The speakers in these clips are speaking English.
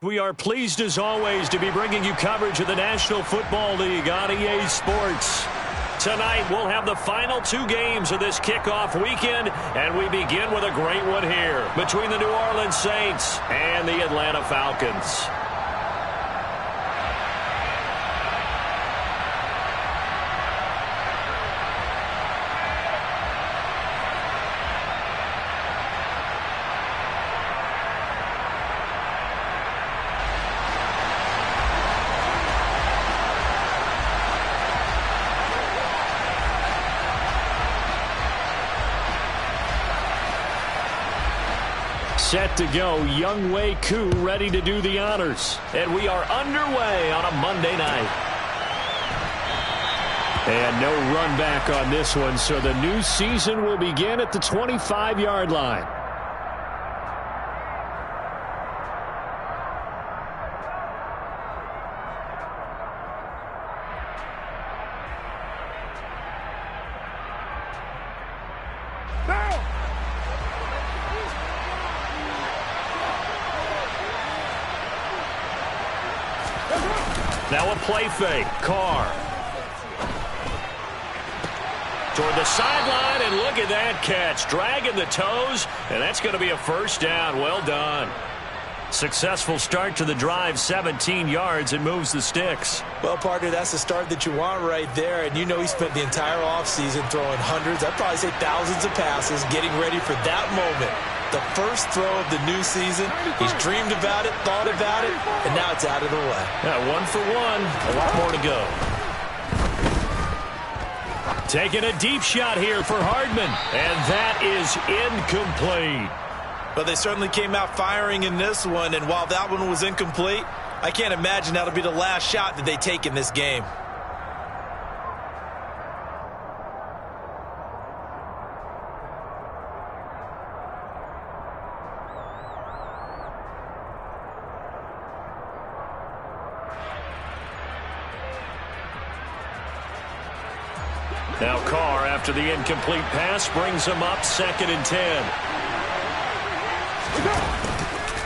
We are pleased as always to be bringing you coverage of the National Football League on EA Sports. Tonight we'll have the final two games of this kickoff weekend, and we begin with a great one here between the New Orleans Saints and the Atlanta Falcons. Set to go, Younghoe Koo ready to do the honors. And we are underway on a Monday night. And no run back on this one, so the new season will begin at the 25-yard line. Now a play fake. Carr. Toward the sideline, and look at that catch. Dragging the toes, and that's going to be a first down. Well done. Successful start to the drive, 17 yards, and moves the sticks. Well, partner, that's the start that you want right there, and you know he spent the entire offseason throwing hundreds, I'd probably say thousands of passes, getting ready for that moment. The first throw of the new season. He's dreamed about it, thought about it, and now it's out of the way. Yeah, 1 for 1. A lot more to go. Taking a deep shot here for Hardman, and that is incomplete. But they certainly came out firing in this one, and while that one was incomplete, I can't imagine that'll be the last shot that they take in this game. Now Carr, after the incomplete pass, brings him up 2nd and 10.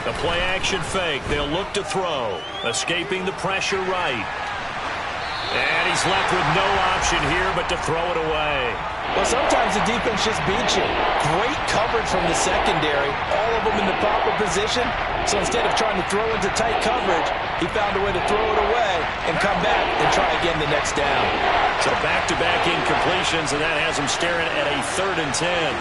The play-action fake. They'll look to throw. Escaping the pressure right. And he's left with no option here but to throw it away. Well, sometimes the defense just beats you. Great coverage from the secondary. All of them in the proper position. So instead of trying to throw into tight coverage, he found a way to throw it away and come back and try again the next down. So back-to-back incompletions, and that has him staring at a 3rd and 10.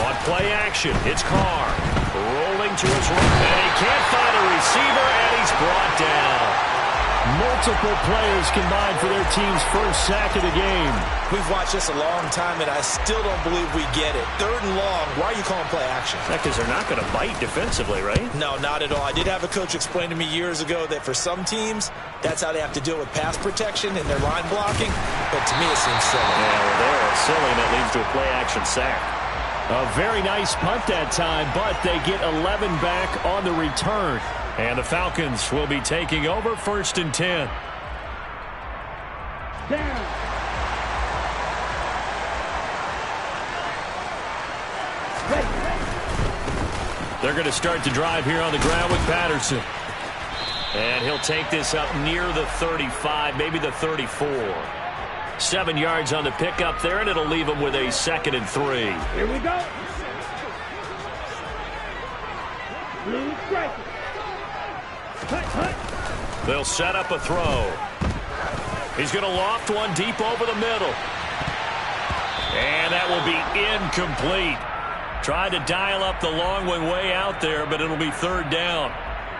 On play action, it's Carr. Rolling to his right. And he can't find a receiver, and he's brought down. Multiple players combined for their team's first sack of the game. We've watched this a long time, and I still don't believe we get it. 3rd and long, why are you calling play action? Because they're not going to bite defensively, right? No, not at all. I did have a coach explain to me years ago that for some teams, that's how they have to deal with pass protection and their line blocking. But to me, it seems silly. Yeah, well, they're silly, and it leads to a play action sack. A very nice punt that time, but they get 11 back on the return. And the Falcons will be taking over 1st and 10. Down. They're going to start the drive here on the ground with Patterson. And he'll take this up near the 35, maybe the 34. 7 yards on the pickup there, and it'll leave him with a 2nd and 3. Here we go. Blue striker. They'll set up a throw. He's going to loft one deep over the middle. And that will be incomplete. Tried to dial up the long one way out there, but it'll be 3rd down.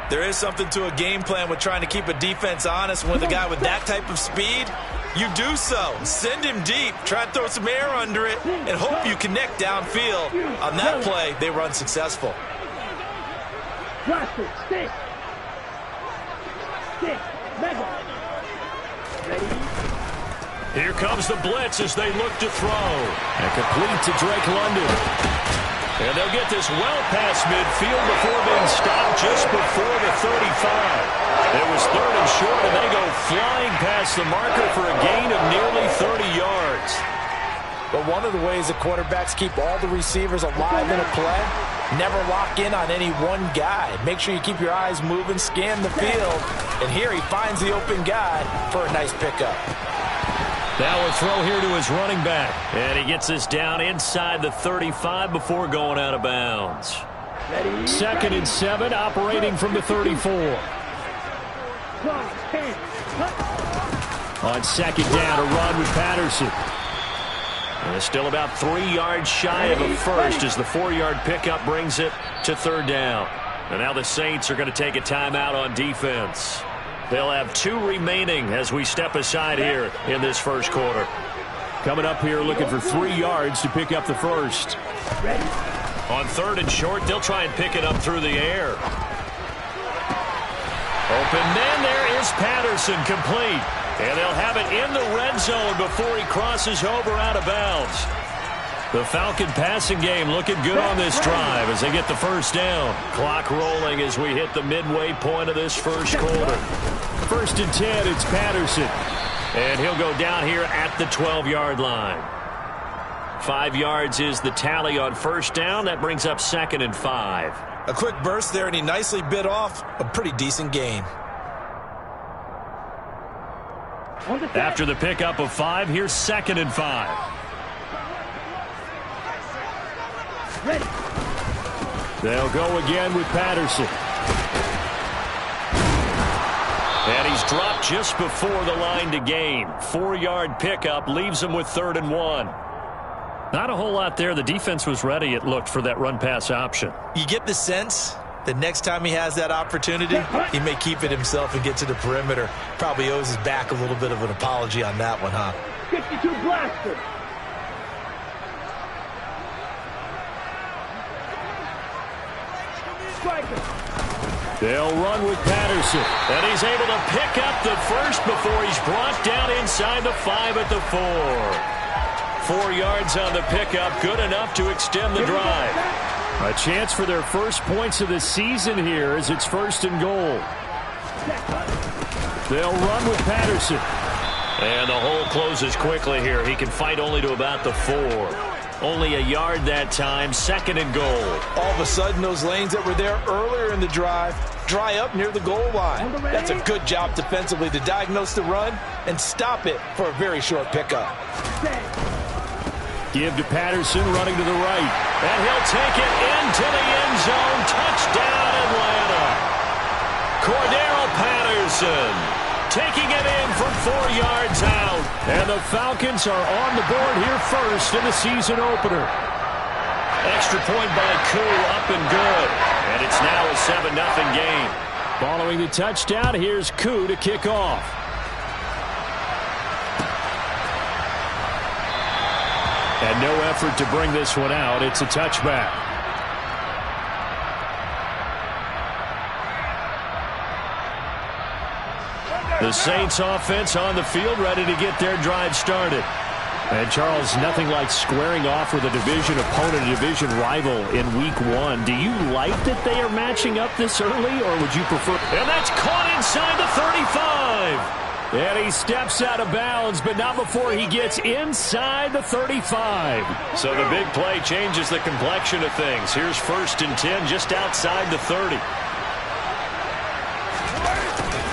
There is something to a game plan with trying to keep a defense honest. When the guy with that type of speed, you do so. Send him deep. Try to throw some air under it and hope you connect downfield. On that play, they were unsuccessful. Drop it. Stick. Stick. Mega. Ready? Here comes the blitz as they look to throw. And complete to Drake London. And they'll get this well past midfield before being stopped just before the 35. It was 3rd and short, and they go flying past the marker for a gain of nearly 30 yards. But one of the ways the quarterbacks keep all the receivers alive in a play, never lock in on any one guy. Make sure you keep your eyes moving, scan the field, and here he finds the open guy for a nice pickup. Now a throw here to his running back, and he gets this down inside the 35 before going out of bounds. 2nd and 7, operating from the 34. On 2nd down, a run with Patterson. And it's still about 3 yards shy of a first as the 4-yard pickup brings it to 3rd down. And now the Saints are going to take a timeout on defense. They'll have 2 remaining as we step aside here in this first quarter. Coming up here looking for 3 yards to pick up the first. On 3rd and short, they'll try and pick it up through the air. Open man, there is Patterson, complete. And they'll have it in the red zone before he crosses over out of bounds. The Falcon passing game looking good on this drive as they get the first down. Clock rolling as we hit the midway point of this first quarter. 1st and 10, it's Patterson. And he'll go down here at the 12-yard line. 5 yards is the tally on first down. That brings up 2nd and 5. A quick burst there, and he nicely bit off a pretty decent gain. After the pickup of 5, here's 2nd and 5. Ready. They'll go again with Patterson. And he's dropped just before the line to gain. 4-yard pickup leaves him with 3rd and 1. Not a whole lot there. The defense was ready, it looked, for that run-pass option. You get the sense that next time he has that opportunity, he may keep it himself and get to the perimeter. Probably owes his back a little bit of an apology on that one, huh? 52 blaster. They'll run with Patterson. And he's able to pick up the first before he's brought down inside the 5 at the 4. 4 yards on the pickup, good enough to extend the drive. A chance for their first points of the season here as it's 1st and goal. They'll run with Patterson. And the hole closes quickly here. He can fight only to about the 4. Only a yard that time, 2nd and goal. All of a sudden, those lanes that were there earlier in the drive dry up near the goal line. That's a good job defensively to diagnose the run and stop it for a very short pickup. Give to Patterson, running to the right. And he'll take it into the end zone. Touchdown, Atlanta. Cordero Patterson taking it in from 4 yards out. And the Falcons are on the board here first in the season opener. Extra point by Koo, up and good. And it's now a 7-0 game. Following the touchdown, here's Koo to kick off. And no effort to bring this one out. It's a touchback. The Saints offense on the field, ready to get their drive started. And, Charles, nothing like squaring off with a division opponent, a division rival in Week 1. Do you like that they are matching up this early, or would you prefer? And that's caught inside the 35. And he steps out of bounds, but not before he gets inside the 35. So the big play changes the complexion of things. Here's 1st and 10 just outside the 30.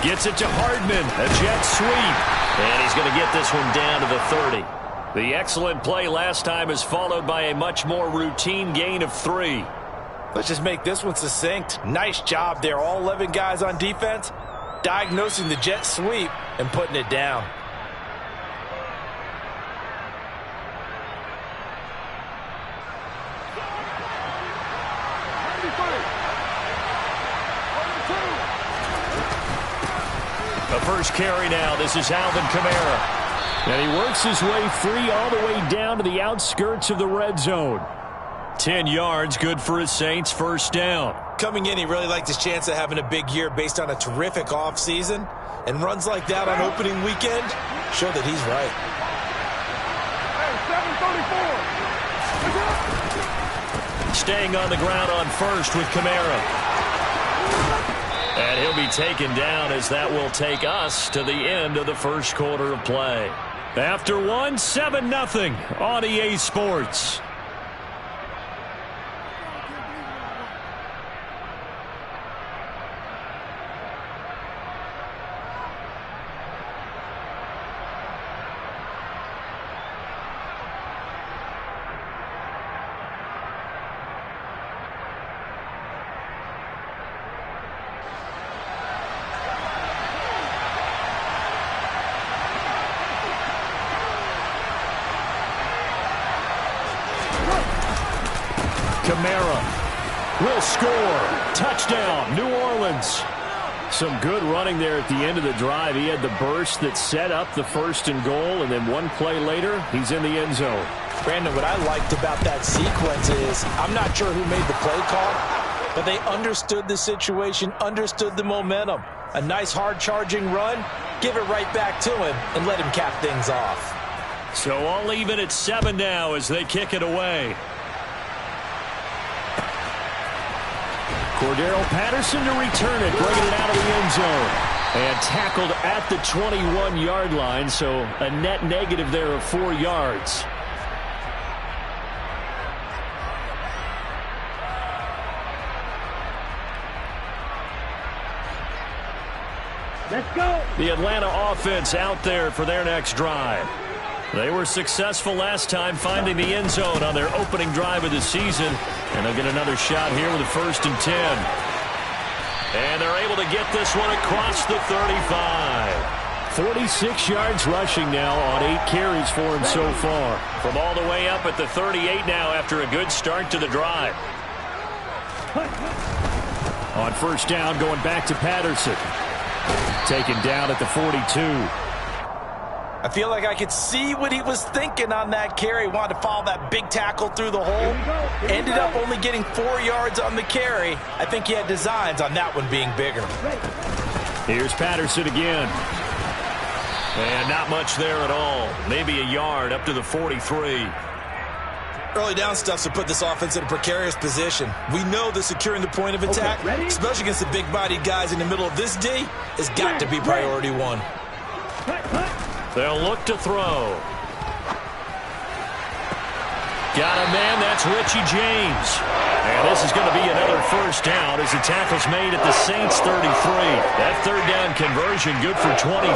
Gets it to Hardman, a jet sweep. And he's going to get this one down to the 30. The excellent play last time is followed by a much more routine gain of 3. Let's just make this one succinct. Nice job there. All 11 guys on defense, diagnosing the jet sweep and putting it down. The first carry now. This is Alvin Kamara. And he works his way free all the way down to the outskirts of the red zone. 10 yards, good for his Saints, 1st down. Coming in, he really liked his chance of having a big year based on a terrific offseason. And runs like that on opening weekend show that he's right. Hey, 734. Staying on the ground on 1st with Kamara. And he'll be taken down as that will take us to the end of the first quarter of play. After one, 7-0 on EA Sports. Kamara will score. Touchdown, New Orleans. Some good running there at the end of the drive. He had the burst that set up the 1st and goal, and then one play later, he's in the end zone. Brandon, what I liked about that sequence is I'm not sure who made the play call, but they understood the situation, understood the momentum. A nice hard-charging run, give it right back to him, and let him cap things off. So all even at 7 now as they kick it away. Cordero Patterson to return it, bringing it out of the end zone. And tackled at the 21-yard line, so a net negative there of 4 yards. Let's go. The Atlanta offense out there for their next drive. They were successful last time finding the end zone on their opening drive of the season. And they'll get another shot here with a 1st and 10. And they're able to get this one across the 35. 46 yards rushing now on 8 carries for him so far. From all the way up at the 38 now after a good start to the drive. On 1st down, going back to Patterson. Taken down at the 42. I feel like I could see what he was thinking on that carry. Wanted to follow that big tackle through the hole. Ended up only getting 4 yards on the carry. I think he had designs on that one being bigger. Here's Patterson again. And not much there at all. Maybe a yard up to the 43. Early down stuff to put this offense in a precarious position. We know that securing the point of attack, especially against the big-bodied guys in the middle of this D, has got to be priority one. They'll look to throw. Got a man, that's Richie James. And this is going to be another 1st down as the tackle's made at the Saints 33. That 3rd down conversion good for 23.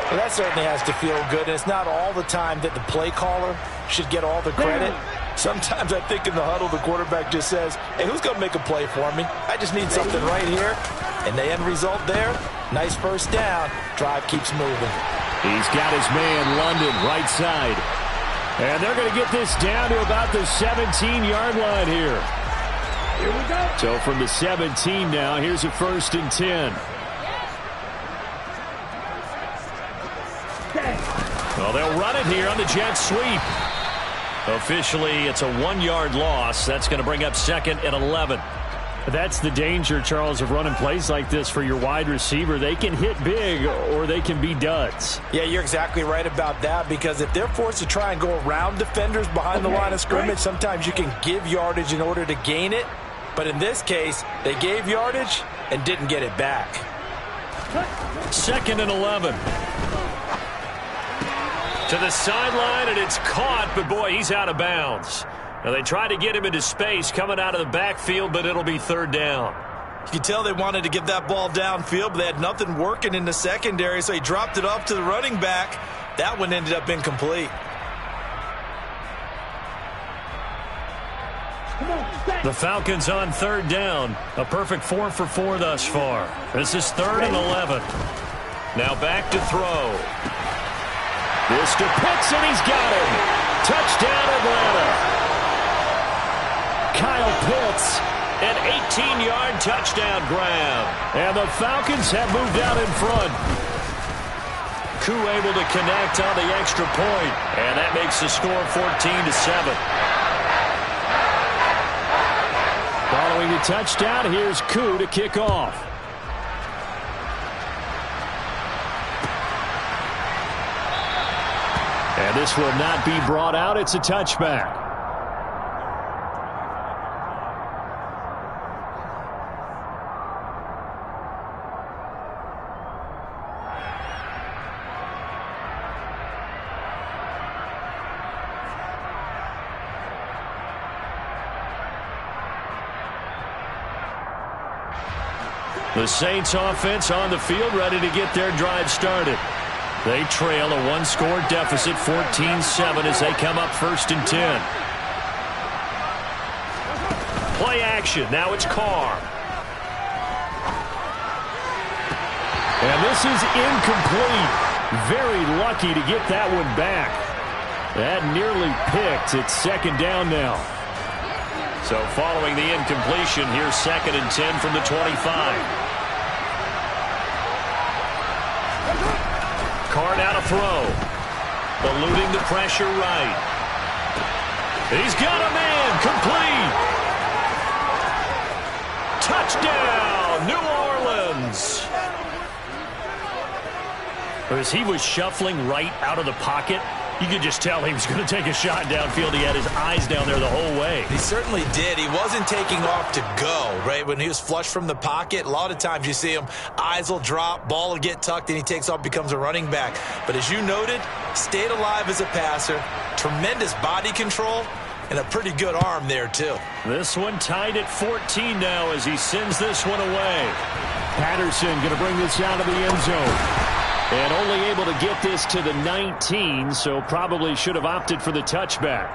Well, that certainly has to feel good, and it's not all the time that the play caller should get all the credit. Sometimes I think in the huddle the quarterback just says, hey, who's going to make a play for me? I just need something right here. And the end result there, nice 1st down. Drive keeps moving. He's got his man, London, right side. And they're going to get this down to about the 17-yard line here. Here we go. So from the 17 now, here's a 1st and 10. Well, they'll run it here on the jet sweep. Officially, it's a 1-yard loss. That's going to bring up 2nd and 11. That's the danger, Charles, of running plays like this for your wide receiver. They can hit big or they can be duds. Yeah, you're exactly right about that, because if they're forced to try and go around defenders behind the line of scrimmage, sometimes you can give yardage in order to gain it. But in this case, they gave yardage and didn't get it back. 2nd and 11. To the sideline, and it's caught, but boy, he's out of bounds. Now, they tried to get him into space coming out of the backfield, but it'll be 3rd down. You can tell they wanted to get that ball downfield, but they had nothing working in the secondary, so he dropped it off to the running back. That one ended up incomplete. The Falcons on 3rd down. A perfect 4 for 4 thus far. This is 3rd and 11. Now back to throw. This to Pitts, and he's got him. Touchdown, Atlanta. Kyle Pitts, an 18-yard touchdown grab. And the Falcons have moved out in front. Koo able to connect on the extra point, and that makes the score 14-7. Following the touchdown, here's Koo to kick off. And this will not be brought out. It's a touchback. The Saints offense on the field, ready to get their drive started. They trail a one-score deficit, 14-7, as they come up 1st and 10. Play action. Now it's Carr. And this is incomplete. Very lucky to get that one back. That nearly picked. It's 2nd down now. So following the incompletion, here's 2nd and 10 from the 25. Carr now to throw. Eluding the pressure right. He's got a man. Complete. Touchdown, New Orleans. As he was shuffling right out of the pocket, you could just tell he was going to take a shot downfield. He had his eyes down there the whole way. He certainly did. He wasn't taking off to go, right? When he was flush from the pocket, a lot of times you see him, eyes will drop, ball will get tucked, and he takes off, becomes a running back. But as you noted, stayed alive as a passer, tremendous body control, and a pretty good arm there, too. This one tied at 14 now as he sends this one away. Patterson going to bring this out of the end zone. And only able to get this to the 19, so probably should have opted for the touchback.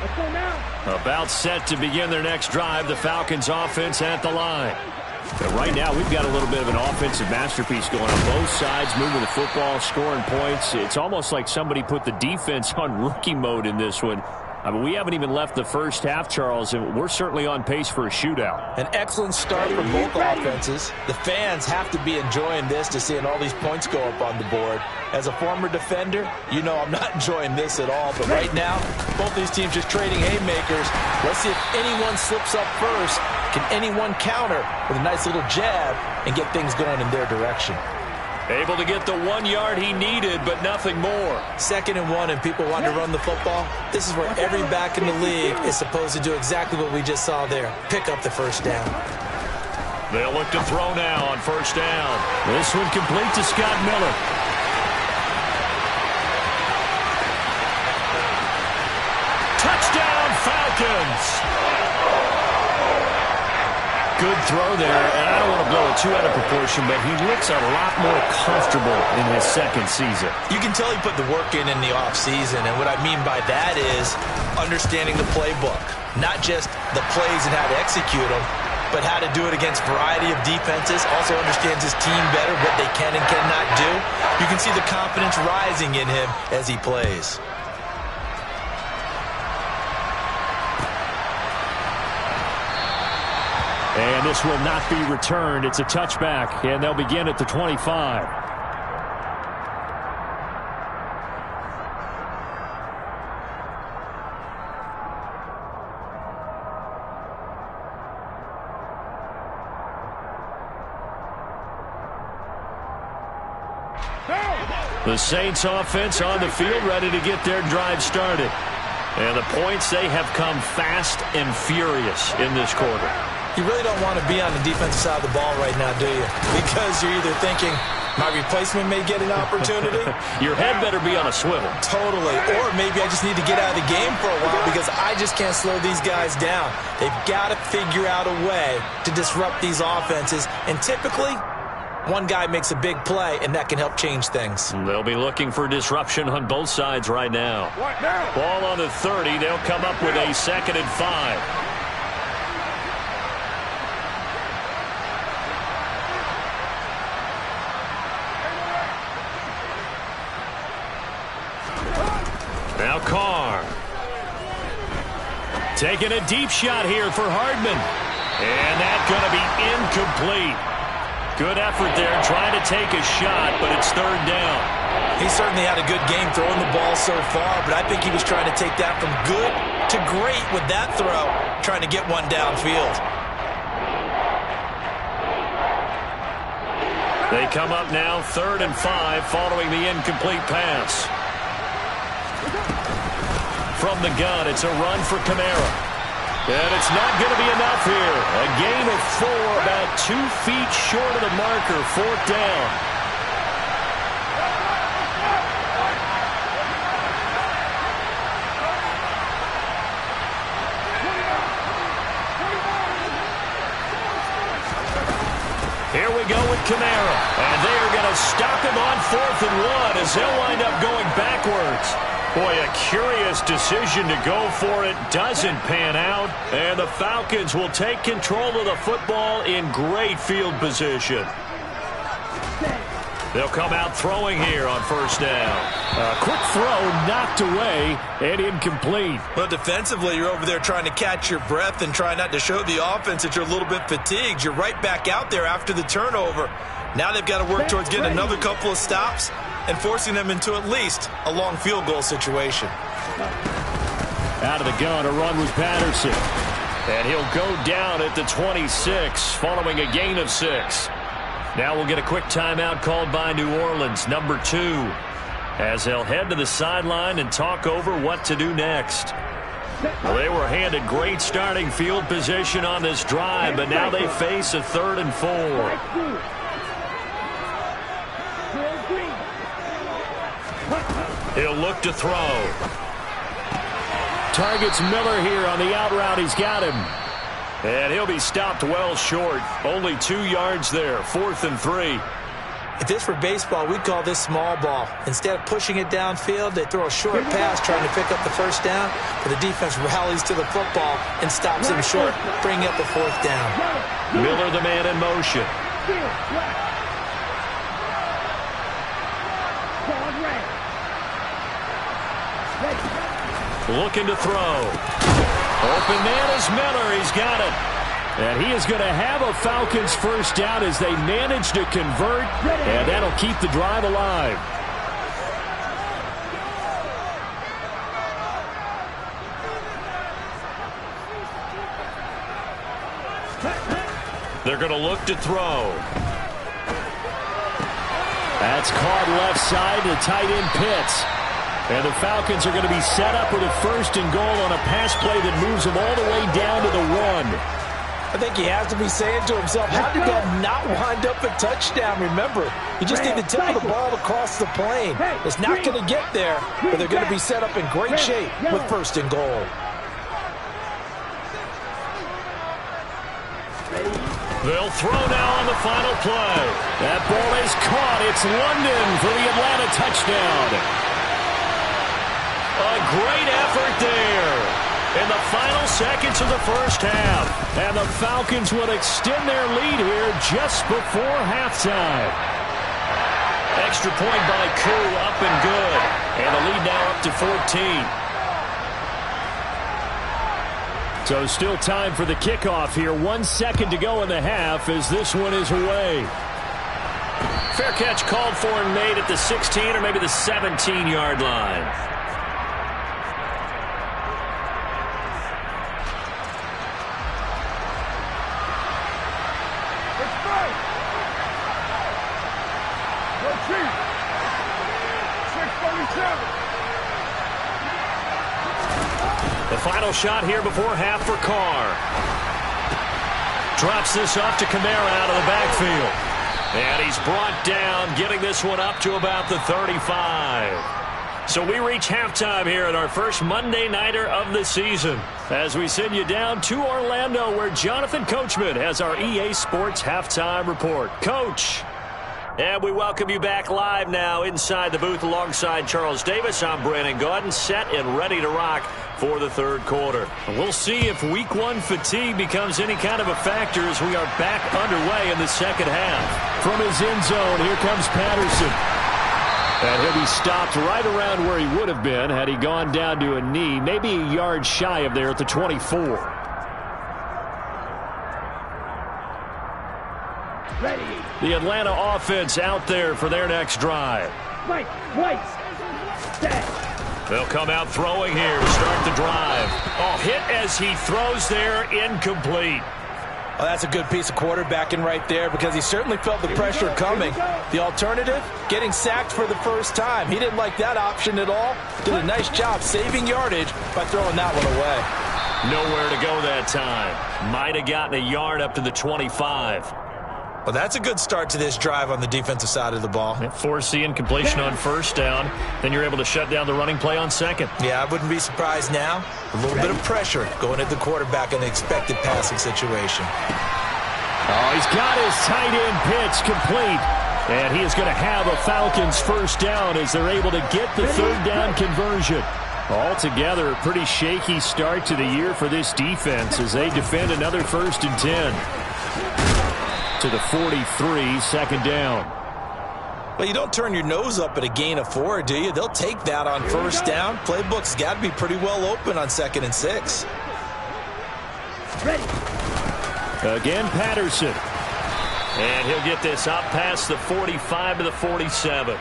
Let's go now. About set to begin their next drive, the Falcons offense at the line. But right now, we've got a little bit of an offensive masterpiece going on both sides, moving the football, scoring points. It's almost like somebody put the defense on rookie mode in this one. I mean, we haven't even left the first half, Charles, and we're certainly on pace for a shootout. An excellent start for both offenses. The fans have to be enjoying this to seeing all these points go up on the board. As a former defender, you know I'm not enjoying this at all. But right now, both these teams just trading haymakers. Let's see if anyone slips up first. Can anyone counter with a nice little jab and get things going in their direction? Able to get the 1 yard he needed, but nothing more. 2nd and 1, and people want to run the football. This is where every back in the league is supposed to do exactly what we just saw there. Pick up the 1st down. They'll look to throw now on 1st down. This one complete to Scott Miller. Touchdown, Falcons! Good throw there, and I don't want to blow it too out of proportion, but he looks a lot more comfortable in his 2nd season. You can tell he put the work in the offseason, and what I mean by that is understanding the playbook. Not just the plays and how to execute them, but how to do it against a variety of defenses. Also understands his team better, what they can and cannot do. You can see the confidence rising in him as he plays. And this will not be returned. It's a touchback, and they'll begin at the 25. The Saints offense on the field, ready to get their drive started. And the points, they have come fast and furious in this quarter. You really don't want to be on the defensive side of the ball right now, do you? Because you're either thinking, my replacement may get an opportunity. Your head better be on a swivel. Totally. Or maybe I just need to get out of the game for a while because I just can't slow these guys down. They've got to figure out a way to disrupt these offenses. And typically, one guy makes a big play, and that can help change things. They'll be looking for disruption on both sides right now. Ball on the 30. They'll come up with a 2nd and 5. Now Carr. Taking a deep shot here for Hardman. And that's going to be incomplete. Good effort there, trying to take a shot, but it's 3rd down. He certainly had a good game throwing the ball so far, but I think he was trying to take that from good to great with that throw, trying to get one downfield. They come up now 3rd and 5 following the incomplete pass. From the gun, it's a run for Kamara. And it's not going to be enough here. A gain of 4, about 2 feet short of the marker, 4th down. Kamara. And they are going to stop him on 4th and 1 as they'll wind up going backwards. Boy, a curious decision to go for it. Doesn't pan out. And the Falcons will take control of the football in great field position. They'll come out throwing here on 1st down. A quick throw knocked away and incomplete. Well, defensively, you're over there trying to catch your breath and try not to show the offense that you're a little bit fatigued. You're right back out there after the turnover. Now they've got to work towards getting another couple of stops and forcing them into at least a long field goal situation. Out of the gun, a run with Patterson. And he'll go down at the 26 following a gain of 6. Now we'll get a quick timeout called by New Orleans, number 2, as they'll head to the sideline and talk over what to do next. Well, they were handed great starting field position on this drive, but now they face a 3rd and 4. He'll look to throw. Targets Miller here on the out route. He's got him. And he'll be stopped well short. Only 2 yards there. 4th and 3. If this were baseball, we'd call this small ball. Instead of pushing it downfield, they throw a short pass trying to pick up the 1st down, but the defense rallies to the football and stops him short, bringing up the 4th down. Miller, the man in motion. Looking to throw. Open man is Miller. He's got it. And he is going to have a Falcons 1st down as they manage to convert, and that'll keep the drive alive. They're going to look to throw. That's caught left side to tight end Pitts. And the Falcons are going to be set up with a 1st and goal on a pass play that moves them all the way down to the 1. I think he has to be saying to himself, how did that not wind up a touchdown? Remember, you just need the tip of the ball across the plane. It's not going to get there, but they're going to be set up in great shape with 1st and goal. They'll throw now on the final play. That ball is caught. It's London for the Atlanta touchdown. A great effort there in the final seconds of the 1st half. And the Falcons will extend their lead here just before halftime. Extra point by Koo, up and good. And the lead now up to 14. So still time for the kickoff here. 1 second to go in the half as this one is away. Fair catch called for and made at the 16 or maybe the 17-yard line. The final shot here before half for Carr. Drops this off to Kamara out of the backfield. And he's brought down, getting this one up to about the 35. So we reach halftime here at our first Monday Nighter of the season, as we send you down to Orlando, where Jonathan Coachman has our EA Sports Halftime Report. Coach. And we welcome you back live now inside the booth alongside Charles Davis. I'm Brandon Gaudin, set and ready to rock for the 3rd quarter. We'll see if Week 1 fatigue becomes any kind of a factor as we are back underway in the 2nd half. From his end zone, here comes Patterson. And he'll be stopped right around where he would have been had he gone down to a knee, maybe a yard shy of there at the 24. The Atlanta offense out there for their next drive. They'll come out throwing here to start the drive. Oh, hit as he throws there, incomplete. Well, that's a good piece of quarterbacking right there because he certainly felt the pressure coming. The alternative, getting sacked for the 1st time. He didn't like that option at all. Did a nice job saving yardage by throwing that one away. Nowhere to go that time. Might have gotten a yard up to the 25. Well, that's a good start to this drive on the defensive side of the ball. Force the incompletion on 1st down. Then you're able to shut down the running play on 2nd. Yeah, I wouldn't be surprised now. A little bit of pressure going at the quarterback in an expected passing situation. Oh, he's got his tight end pitch complete. And he is going to have a Falcons first down as they're able to get the third down conversion. Altogether, a pretty shaky start to the year for this defense as they defend another 1st and 10. To the 43, second down. Well, you don't turn your nose up at a gain of 4, do you? They'll take that on first down. Playbook's got to be pretty well open on 2nd and 6. Ready. Again, Patterson. And he'll get this up past the 45 to the 47.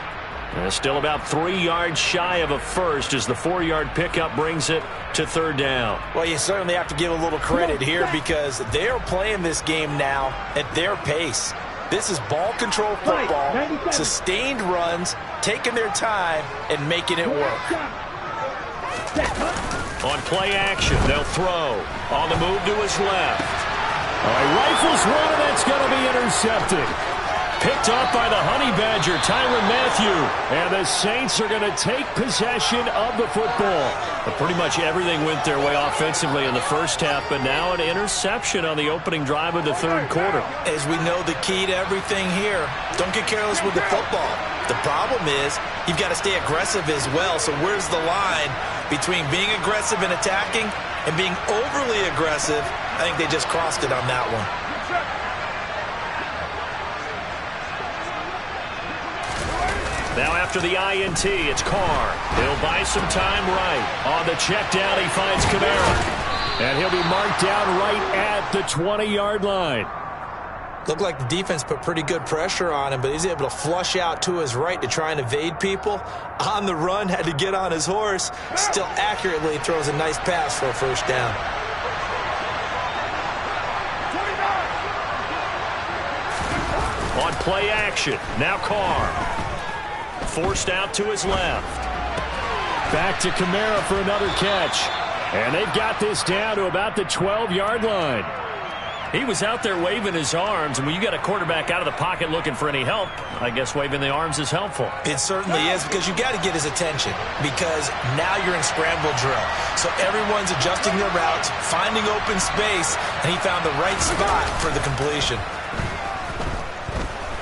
And still about 3 yards shy of a first as the 4-yard pickup brings it to third down. Well, you certainly have to give a little credit here because they're playing this game now at their pace. This is ball control football, sustained runs, taking their time, and making it work. On play action, they'll throw. On the move to his left. He rifles one, and that's going to be intercepted. Picked off by the Honey Badger, Tyrann Mathieu. And the Saints are going to take possession of the football. But pretty much everything went their way offensively in the first half, but now an interception on the opening drive of the third quarter. As we know, the key to everything here, don't get careless with the football. The problem is you've got to stay aggressive as well. So where's the line between being aggressive and attacking and being overly aggressive? I think they just crossed it on that one. Now after the INT, it's Carr. He'll buy some time right. On the check down, he finds Kamara. And he'll be marked down right at the 20-yard line. Looked like the defense put pretty good pressure on him, but he's able to flush out to his right to try and evade people. On the run, had to get on his horse. Still accurately throws a nice pass for a first down. On play action, now Carr. Forced out to his left. Back to Kamara for another catch. And they've got this down to about the 12-yard line. He was out there waving his arms, and when you got a quarterback out of the pocket looking for any help, I guess waving the arms is helpful. It certainly is, because you got to get his attention, because now you're in scramble drill. So everyone's adjusting their routes, finding open space, and he found the right spot for the completion.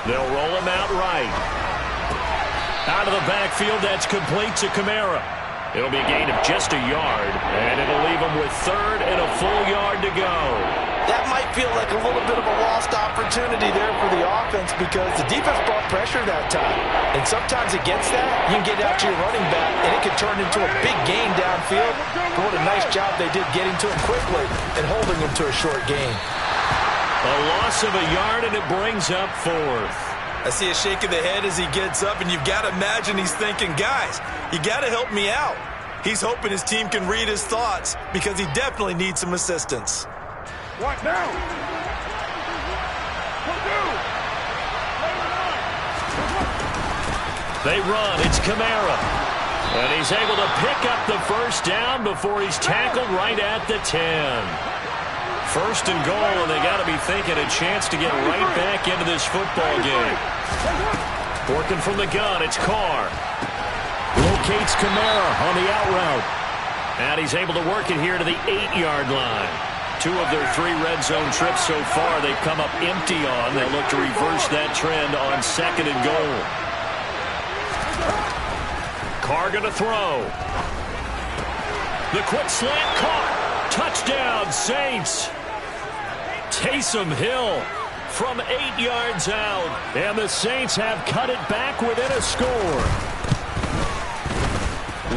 They'll roll him out right. Out of the backfield, that's complete to Kamara. It'll be a gain of just a yard, and it'll leave him with third and a full yard to go. That might feel like a little bit of a lost opportunity there for the offense because the defense brought pressure that time. And sometimes against that, you can get out to your running back, and it can turn into a big gain downfield. But what a nice job they did getting to him quickly and holding him to a short gain. A loss of a yard, and it brings up fourth. I see a shake of the head as he gets up, and you've got to imagine he's thinking, guys, you got to help me out. He's hoping his team can read his thoughts because he definitely needs some assistance. What now? They run. It's Kamara. And he's able to pick up the first down before he's tackled right at the 10. First and goal, and they got to be thinking a chance to get right back into this football game. Working from the gun, it's Carr. Locates Kamara on the out route. And he's able to work it here to the 8-yard line. 2 of their 3 red zone trips so far they've come up empty on. They'll look to reverse that trend on second and goal. Carr going to throw. The quick slant caught. Touchdown, Saints. Taysom Hill from 8 yards out. And the Saints have cut it back within a score.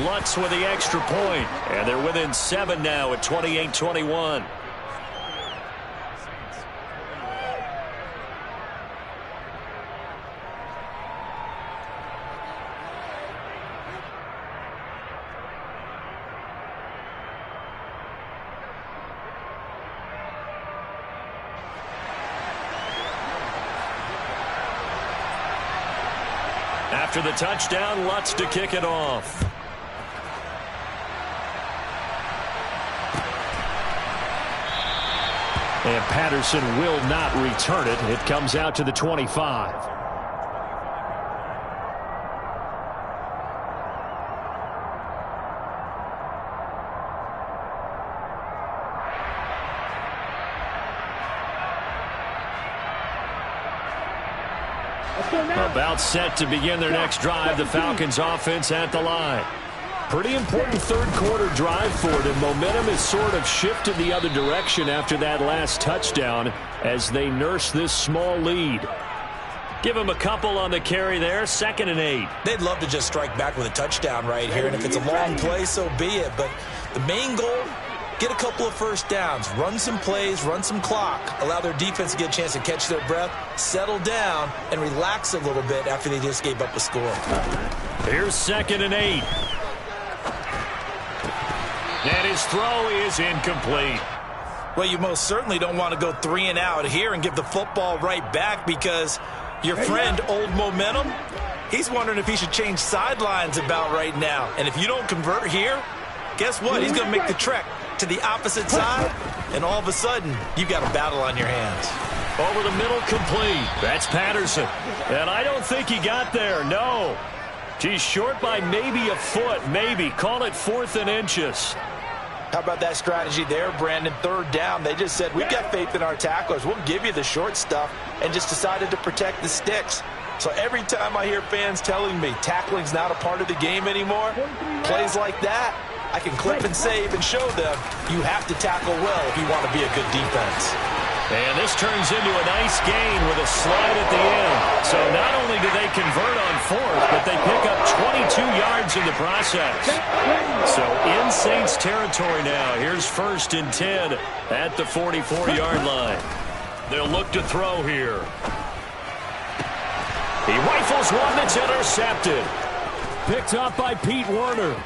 Lutz with the extra point. And they're within 7 now at 28-21. After the touchdown, Lutz to kick it off. And Patterson will not return it. It comes out to the 25. About set to begin their next drive, the Falcons offense at the line. Pretty important third quarter drive for them. Momentum has sort of shifted the other direction after that last touchdown as they nurse this small lead. Give them a couple on the carry there, 2nd and 8. They'd love to just strike back with a touchdown right here, and if it's a long play, so be it. But the main goal, get a couple of first downs, run some plays, run some clock, allow their defense to get a chance to catch their breath, settle down, and relax a little bit after they just gave up a score. Here's 2nd and 8. And his throw is incomplete. Well, you most certainly don't want to go 3 and out here and give the football right back because your friend, Old Momentum, he's wondering if he should change sidelines about right now. And if you don't convert here, guess what? He's going to make the trek to the opposite side, and all of a sudden, you've got a battle on your hands. Over the middle, complete. That's Patterson. And I don't think he got there, no. He's short by maybe a foot, maybe. Call it 4th and inches. How about that strategy there, Brandon? 3rd down. They just said, we've got faith in our tacklers. We'll give you the short stuff, and just decided to protect the sticks. So every time I hear fans telling me tackling's not a part of the game anymore, plays like that, I can clip and save and show them you have to tackle well if you want to be a good defense. And this turns into a nice gain with a slide at the end. So not only do they convert on 4th, but they pick up 22 yards in the process. So in Saints territory now. Here's 1st and 10 at the 44-yard line. They'll look to throw here. He rifles one that's intercepted. Picked up by Pete Werner.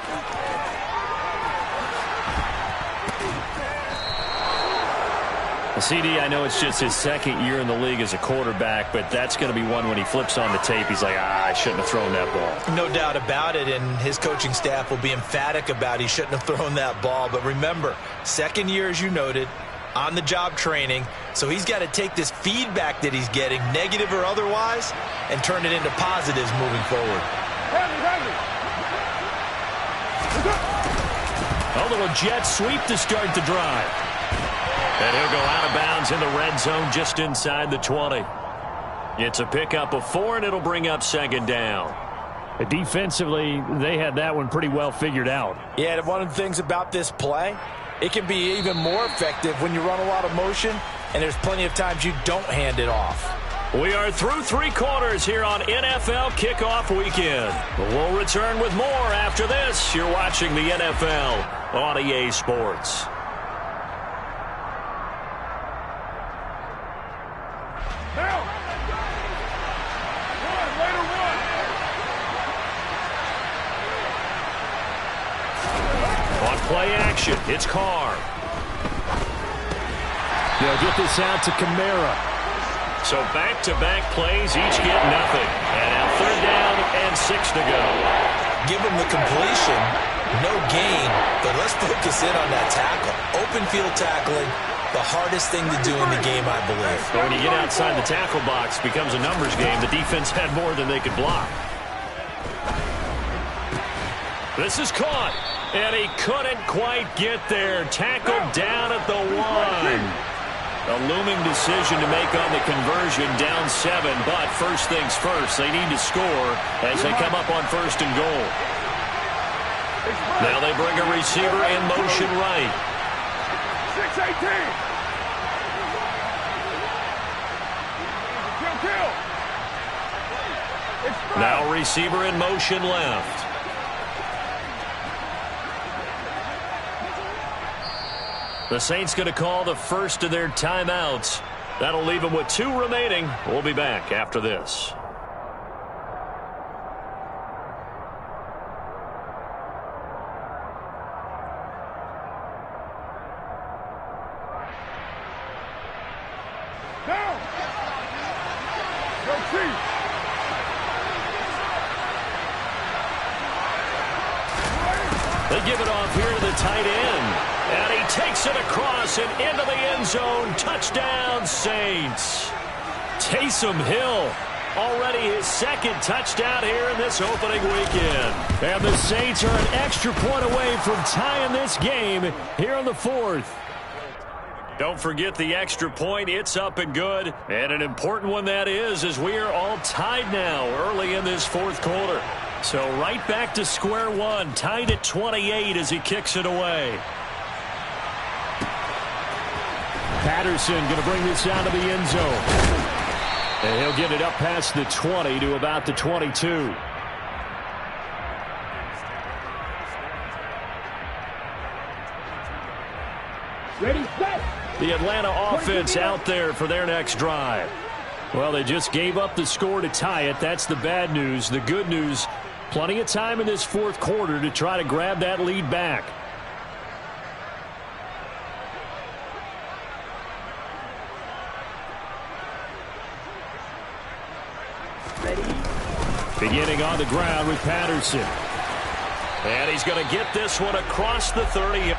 CD, I know it's just his 2nd year in the league as a quarterback, but that's going to be one when he flips on the tape. He's like, I shouldn't have thrown that ball. No doubt about it, and his coaching staff will be emphatic about he shouldn't have thrown that ball. But remember, 2nd year, as you noted, on-the-job training, so he's got to take this feedback that he's getting, negative or otherwise, and turn it into positives moving forward. A little jet sweep to start the drive. And he'll go out of bounds in the red zone just inside the 20. It's a pickup of 4, and it'll bring up 2nd down. Defensively, they had that one pretty well figured out. Yeah, and one of the things about this play, it can be even more effective when you run a lot of motion, and there's plenty of times you don't hand it off. We are through 3 quarters here on NFL Kickoff Weekend. We'll return with more after this. You're watching the NFL on EA Sports. Play action. It's Carr. They'll get this out to Kamara. So back-to-back plays, each get nothing. And now 3rd down and 6 to go. Give him the completion, no gain, but let's focus in on that tackle. Open field tackling, the hardest thing to do in the game, I believe. But when you get outside the tackle box, it becomes a numbers game. The defense had more than they could block. This is caught. And he couldn't quite get there. Tackled down at the 1. A looming decision to make on the conversion, down 7. But first things first, they need to score as they come up on 1st and goal. Now they bring a receiver in motion right. 6-18. Now receiver in motion left. The Saints going to call the first of their timeouts. That'll leave them with 2 remaining. We'll be back after this. Down. Go Chiefs. They give it off here to the tight end. And he takes it across and into the end zone. Touchdown, Saints. Taysom Hill, already his 2nd touchdown here in this opening weekend. And the Saints are an extra point away from tying this game here in the 4th. Don't forget the extra point. It's up and good. And an important one that is, as we are all tied now early in this fourth quarter. So right back to square one, tied at 28 as he kicks it away. Patterson going to bring this out of the end zone. And he'll get it up past the 20 to about the 22. Ready, set. The Atlanta offense out there for their next drive. Well, they just gave up the score to tie it. That's the bad news. The good news, plenty of time in this fourth quarter to try to grab that lead back. Beginning on the ground with Patterson. And he's going to get this one across the 30.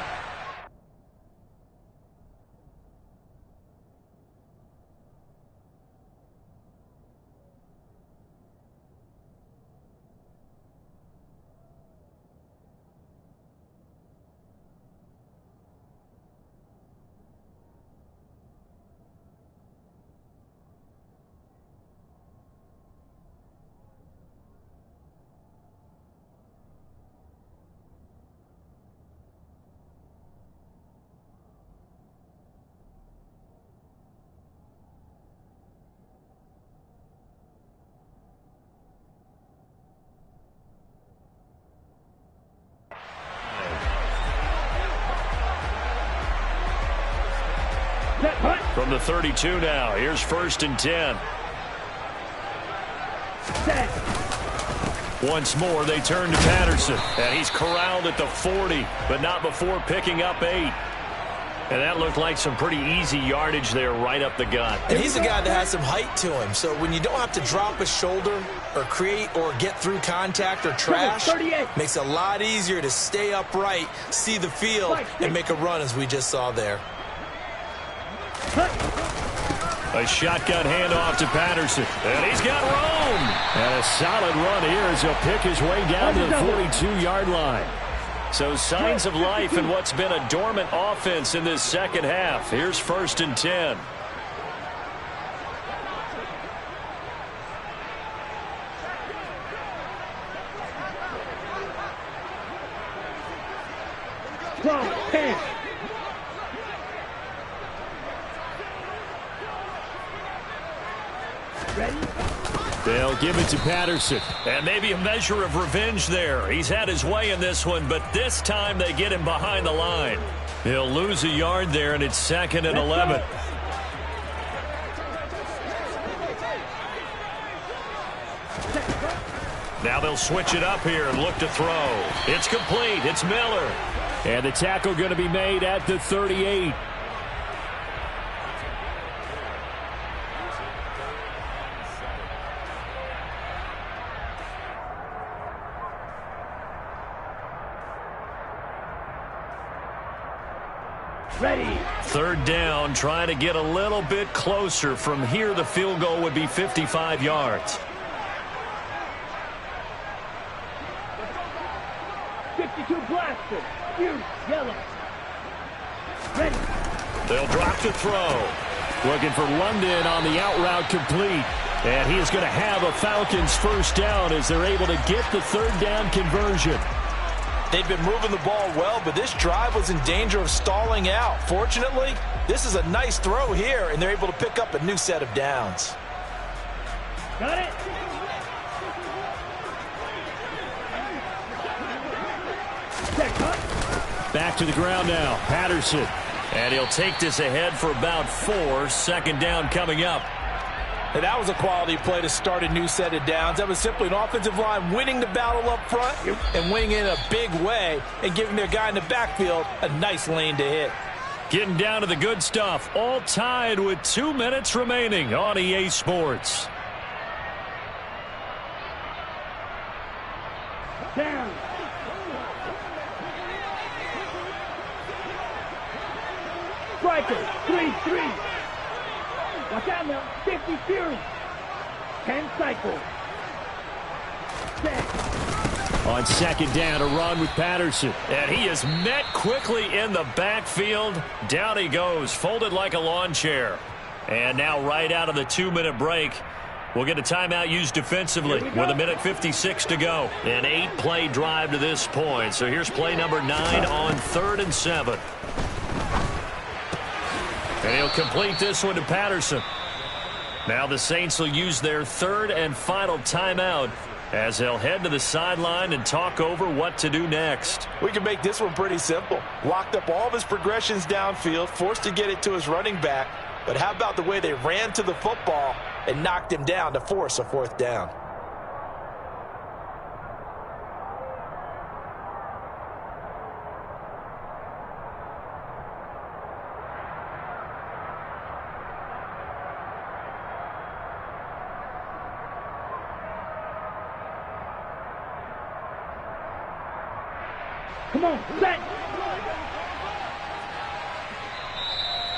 From the 32 now, here's 1st and 10. Once more, they turn to Patterson. And he's corralled at the 40, but not before picking up 8. And that looked like some pretty easy yardage there right up the gut. And he's a guy that has some height to him. So when you don't have to drop a shoulder or create or get through contact or trash, makes it a lot easier to stay upright, see the field, and make a run as we just saw there. A shotgun handoff to Patterson. And he's got room. And a solid run here as he'll pick his way down to the 42-yard line. So signs of life in what's been a dormant offense in this second half. Here's 1st and 10. They'll give it to Patterson. And maybe a measure of revenge there. He's had his way in this one, but this time they get him behind the line. He'll lose a yard there, and it's 2nd and 11. Now they'll switch it up here and look to throw. It's complete. It's Miller. And the tackle going to be made at the 38. Ready. 3rd down, trying to get a little bit closer. From here, the field goal would be 55 yards. 52 blaster. Huge yellow. Ready. They'll drop to throw. Looking for London on the out route, complete. And he is going to have a Falcons 1st down as they're able to get the 3rd down conversion. They've been moving the ball well, but this drive was in danger of stalling out. Fortunately, this is a nice throw here, and they're able to pick up a new set of downs. Got it. Back to the ground now. Patterson. And he'll take this ahead for about 4. 2nd down coming up. And that was a quality play to start a new set of downs. That was simply an offensive line winning the battle up front and winning in a big way and giving their guy in the backfield a nice lane to hit. Getting down to the good stuff. All tied with 2 minutes remaining on EA Sports. Down. Striker. 3-3. Watch out now. 50 Fury. 10 cycles. Set. On second down, a run with Patterson. And he is met quickly in the backfield. Down he goes, folded like a lawn chair. And now right out of the 2-minute break, we'll get a timeout used defensively with 1:56 to go. An 8-play drive to this point. So here's play number 9 on 3rd and 7. And he'll complete this one to Patterson. Now the Saints will use their 3rd and final timeout as they'll head to the sideline and talk over what to do next. We can make this one pretty simple. Locked up all of his progressions downfield, forced to get it to his running back. But how about the way they ran to the football and knocked him down to force a 4th down? Come on, set.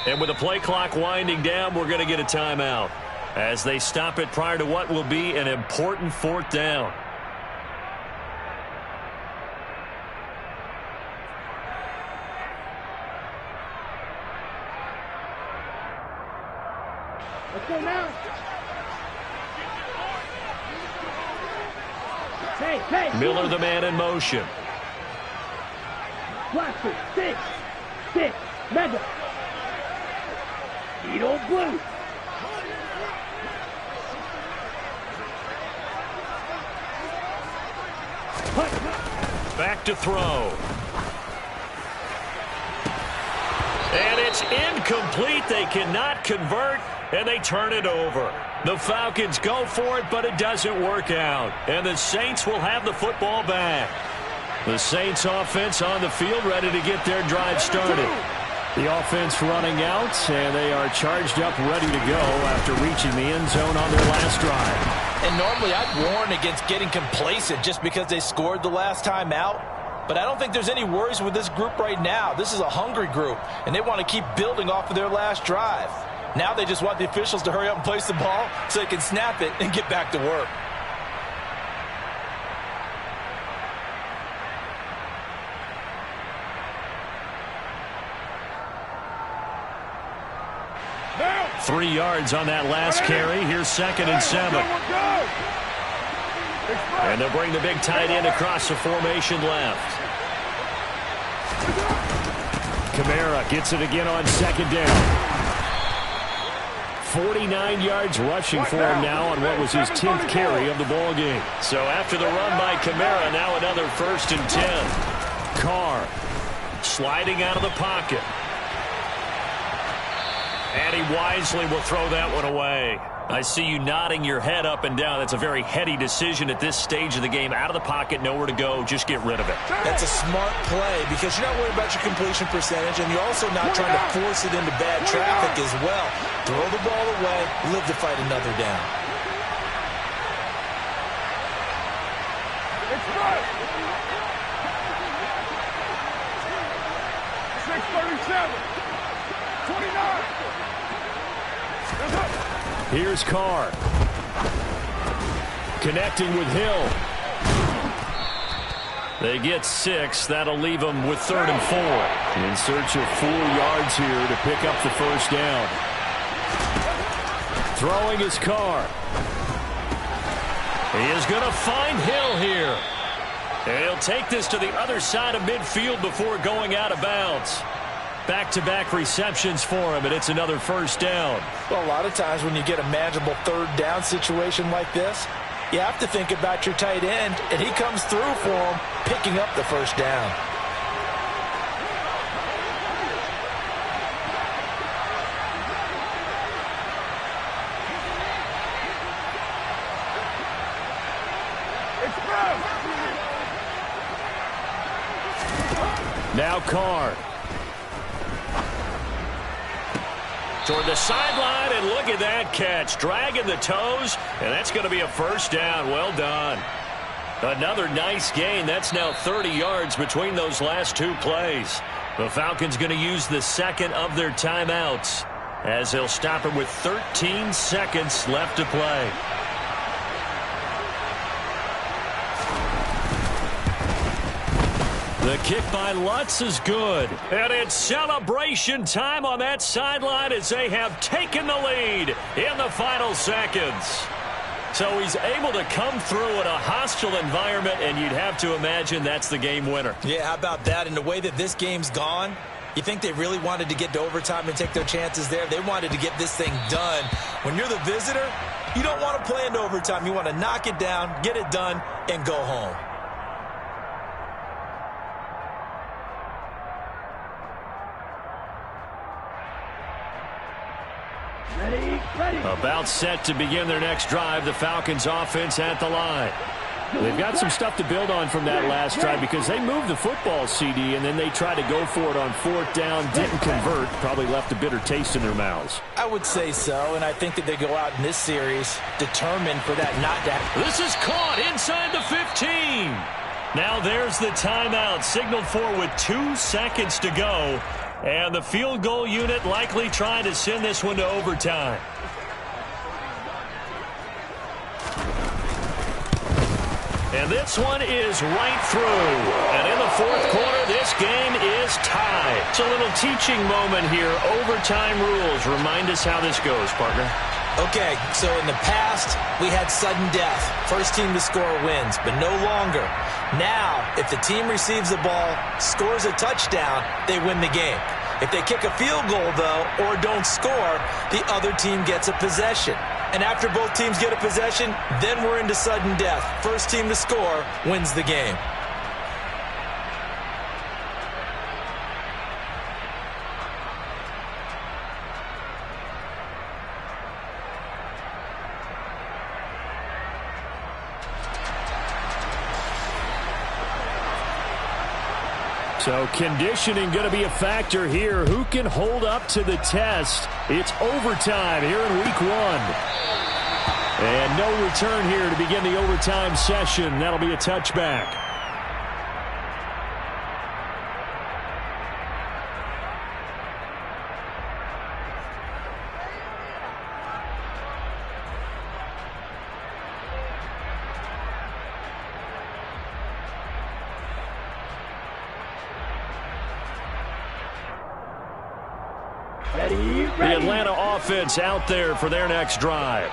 And with the play clock winding down, we're going to get a timeout as they stop it prior to what will be an important 4th down. Let's go now. Hey. Miller, the man in motion. Blaster, six, mega. Edo blue. Back to throw. And it's incomplete. They cannot convert, and they turn it over. The Falcons go for it, but it doesn't work out. And the Saints will have the football back. The Saints offense on the field, ready to get their drive started. The offense running out, and they are charged up, ready to go after reaching the end zone on their last drive. And normally I'd warn against getting complacent just because they scored the last time out. But I don't think there's any worries with this group right now. This is a hungry group, and they want to keep building off of their last drive. Now they just want the officials to hurry up and place the ball so they can snap it and get back to work. Now. 3 yards on that last carry. Here's 2nd and 7. And they'll bring the big tight end across the formation left. Kamara gets it again on 2nd down. 49 yards rushing for him now on what was his 10th carry of the ball game. So after the run by Kamara, now another 1st and 10. Carr sliding out of the pocket. And he wisely will throw that one away. I see you nodding your head up and down. That's a very heady decision at this stage of the game. Out of the pocket, nowhere to go. Just get rid of it. That's a smart play because you're not worried about your completion percentage, and you're also not trying to force it into bad traffic as well. Throw the ball away, live to fight another down. It's right. 6:37. 29. Here's Carr. Connecting with Hill. They get 6. That'll leave them with 3rd and 4. In search of 4 yards here to pick up the 1st down. Throwing his Carr. He is going to find Hill here. And he'll take this to the other side of midfield before going out of bounds. Back-to-back receptions for him, and it's another 1st down. Well, a lot of times when you get a manageable 3rd down situation like this, you have to think about your tight end, and he comes through for him, picking up the 1st down. Now Carr. Toward the sideline, and look at that catch. Dragging the toes, and that's going to be a 1st down. Well done. Another nice gain. That's now 30 yards between those last 2 plays. The Falcons going to use the 2nd of their timeouts as they'll stop it with 13 seconds left to play. The kick by Lutz is good. And it's celebration time on that sideline as they have taken the lead in the final seconds. So he's able to come through in a hostile environment, and you'd have to imagine that's the game winner. Yeah, how about that? And the way that this game's gone, you think they really wanted to get to overtime and take their chances there? They wanted to get this thing done. When you're the visitor, you don't want to play into overtime. You want to knock it down, get it done, and go home. About set to begin their next drive, the Falcons offense at the line. They've got some stuff to build on from that last drive because they moved the football, CD, and then they tried to go for it on 4th down, didn't convert, probably left a bitter taste in their mouths. I would say so, and I think that they go out in this series determined for that not to happen. This is caught inside the 15. Now there's the timeout signaled for with 2 seconds to go. And the field goal unit likely trying to send this one to overtime. And this one is right through. And in the 4th quarter, this game is tied. It's a little teaching moment here. Overtime rules. Remind us how this goes, partner. Okay, so in the past, we had sudden death. First team to score wins, but no longer. Now, if the team receives the ball, scores a touchdown, they win the game. If they kick a field goal, though, or don't score, the other team gets a possession. And after both teams get a possession, then we're into sudden death. First team to score wins the game. So conditioning going to be a factor here. Who can hold up to the test? It's overtime here in week 1. And no return here to begin the overtime session. That'll be a touchback. The Atlanta offense out there for their next drive.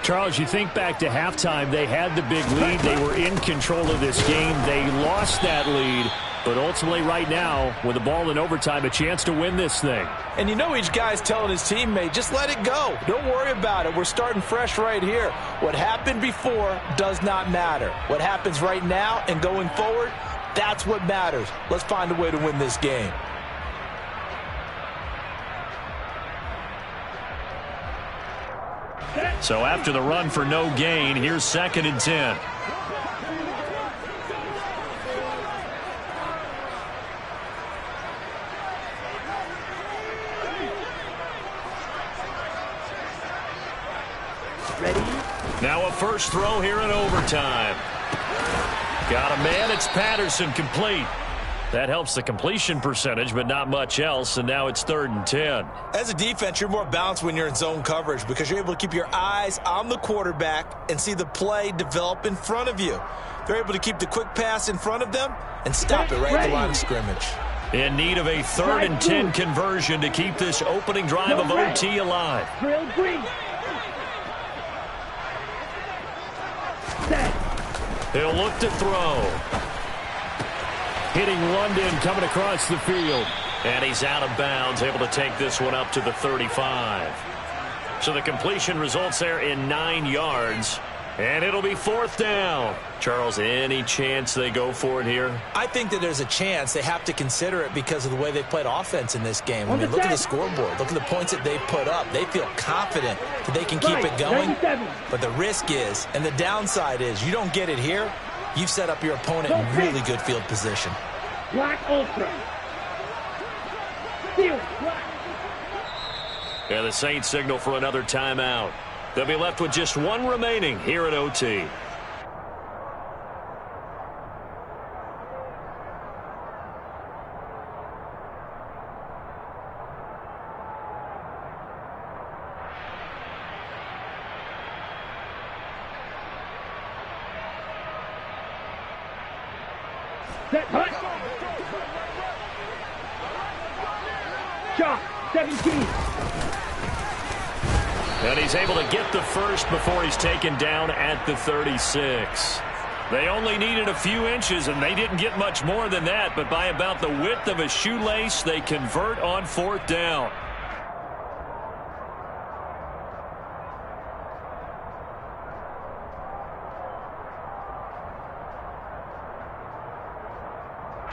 Charles, you think back to halftime, they had the big lead. They were in control of this game. They lost that lead. But ultimately right now, with the ball in overtime, a chance to win this thing. And you know each guy's telling his teammate, just let it go. Don't worry about it. We're starting fresh right here. What happened before does not matter. What happens right now and going forward, that's what matters. Let's find a way to win this game. So after the run for no gain, here's 2nd and 10. Ready? Now a first throw here in overtime. Got a man, it's Patterson, complete. That helps the completion percentage, but not much else, and now it's 3rd and 10. As a defense, you're more balanced when you're in zone coverage because you're able to keep your eyes on the quarterback and see the play develop in front of you. They're able to keep the quick pass in front of them and stop it right at the line of scrimmage. In need of a 3rd and 10 conversion to keep this opening drive of OT alive. Drill green. Set. He'll look to throw. Hitting London coming across the field. And he's out of bounds, able to take this one up to the 35. So the completion results there in 9 yards. And it'll be 4th down. Charles, any chance they go for it here? I think that there's a chance. They have to consider it because of the way they played offense in this game. I mean, look at the scoreboard. Look at the points that they put up. They feel confident that they can keep it going. But the risk is, and the downside is, you don't get it here, you've set up your opponent in really good field position. Black ultra. Steel black. And the Saints signal for another timeout. They'll be left with just 1 remaining here at OT. Set. Hut. Shot, 17. And he's able to get the first before he's taken down at the 36. They only needed a few inches, and they didn't get much more than that, but by about the width of a shoelace, they convert on 4th down.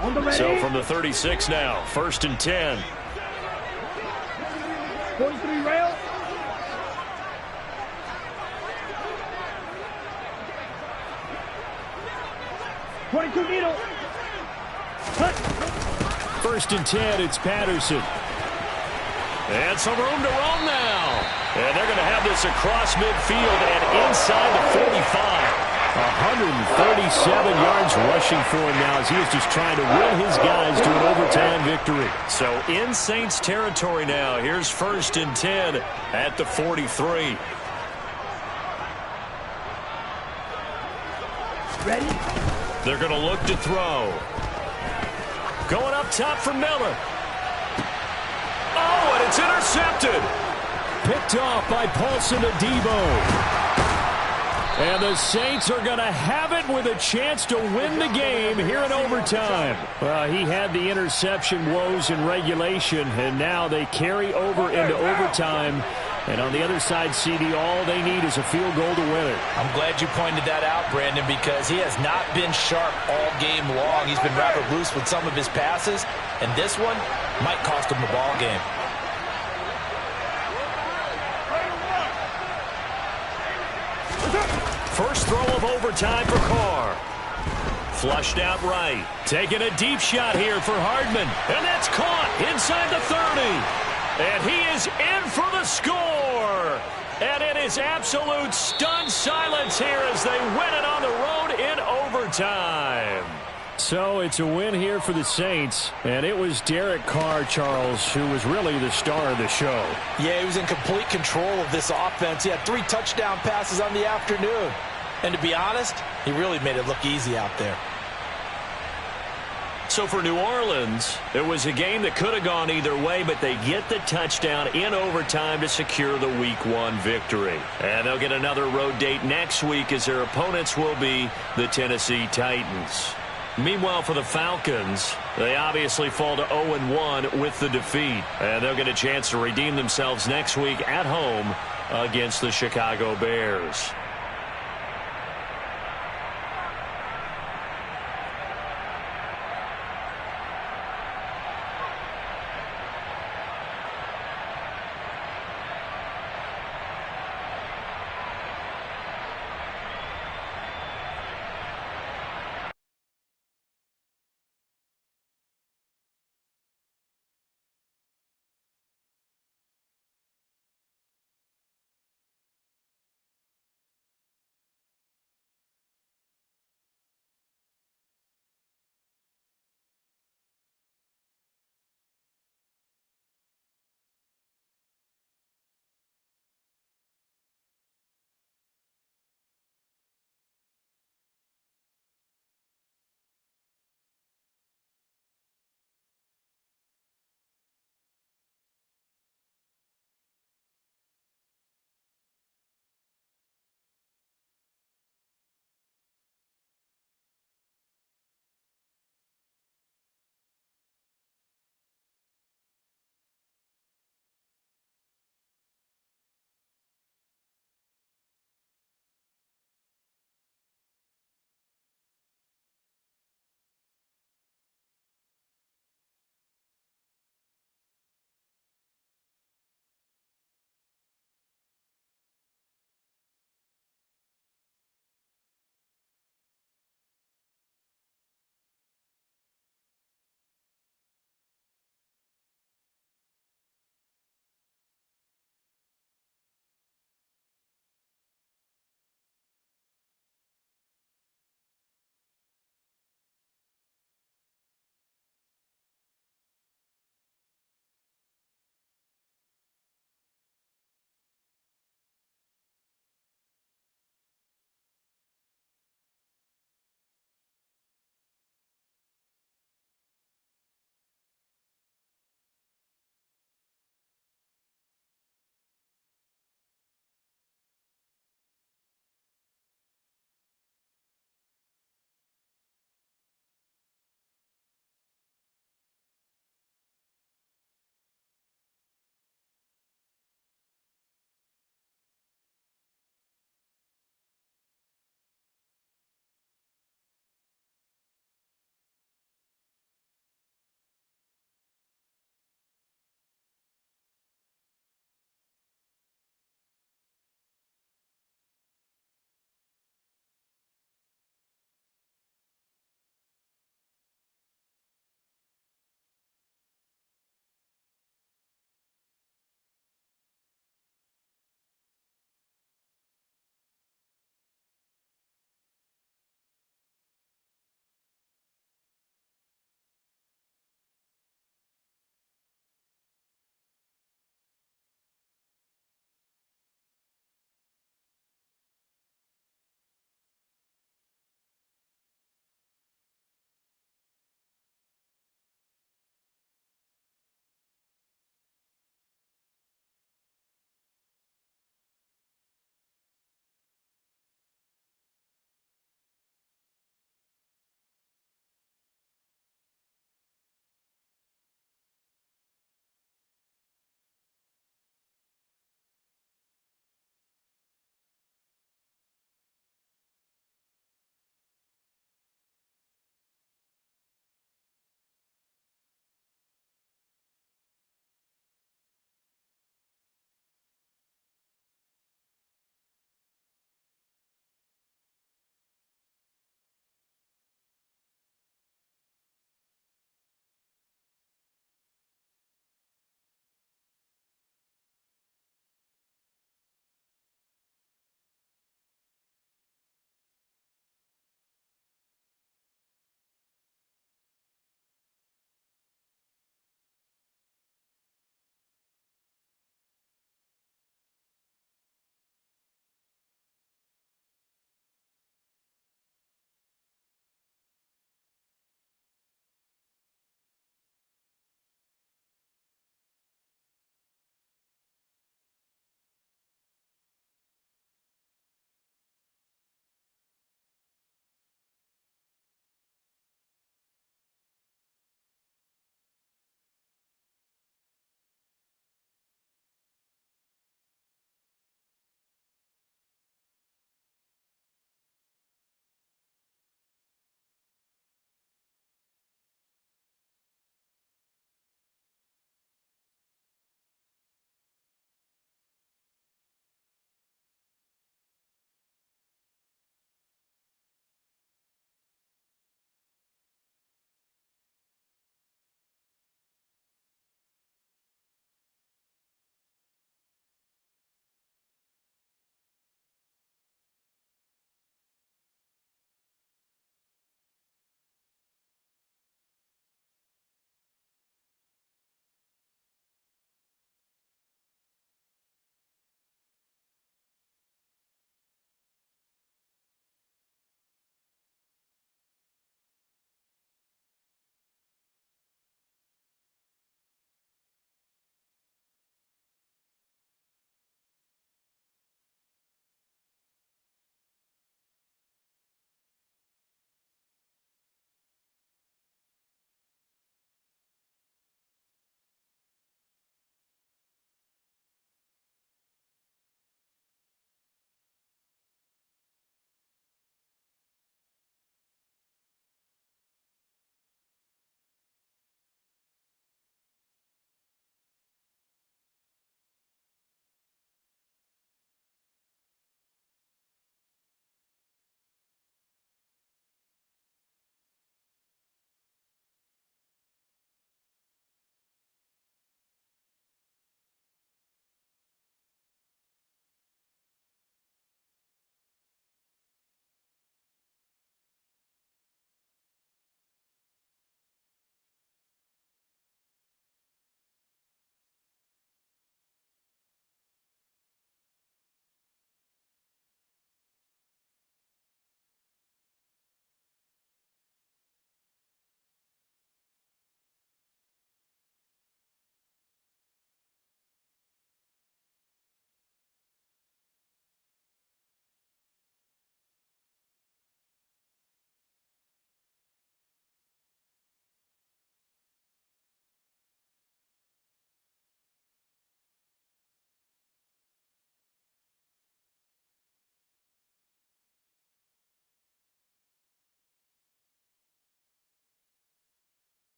On the ready. So from the 36 now, 1st and 10. 43 rail. .22 needle. Cut. 1st and 10, it's Patterson. And some room to roam now. And they're going to have this across midfield and inside the 45. 137 yards rushing for him now as he is just trying to will his guys to an overtime victory. So in Saints territory now. Here's 1st and 10 at the 43. Ready. They're going to look to throw. Going up top for Miller. Oh, and it's intercepted. Picked off by Paulson Adebo. And the Saints are going to have it with a chance to win the game here in overtime. Well, he had the interception woes in regulation, and now they carry over into overtime. And on the other side, CD, all they need is a field goal to win it. I'm glad you pointed that out, Brandon, because he has not been sharp all game long. He's been rather loose with some of his passes, and this one might cost him the ball game. First throw of overtime for Carr. Flushed out right. Taking a deep shot here for Hardman. And that's caught inside the 30. And he is in for the score. And it is absolute stunned silence here as they win it on the road in overtime. So it's a win here for the Saints, and it was Derek Carr, Charles, who was really the star of the show. Yeah, he was in complete control of this offense. He had 3 touchdown passes on the afternoon. And to be honest, he really made it look easy out there. So for New Orleans, it was a game that could have gone either way, but they get the touchdown in overtime to secure the Week 1 victory. And they'll get another road date next week as their opponents will be the Tennessee Titans. Meanwhile, for the Falcons, they obviously fall to 0-1 with the defeat. And they'll get a chance to redeem themselves next week at home against the Chicago Bears.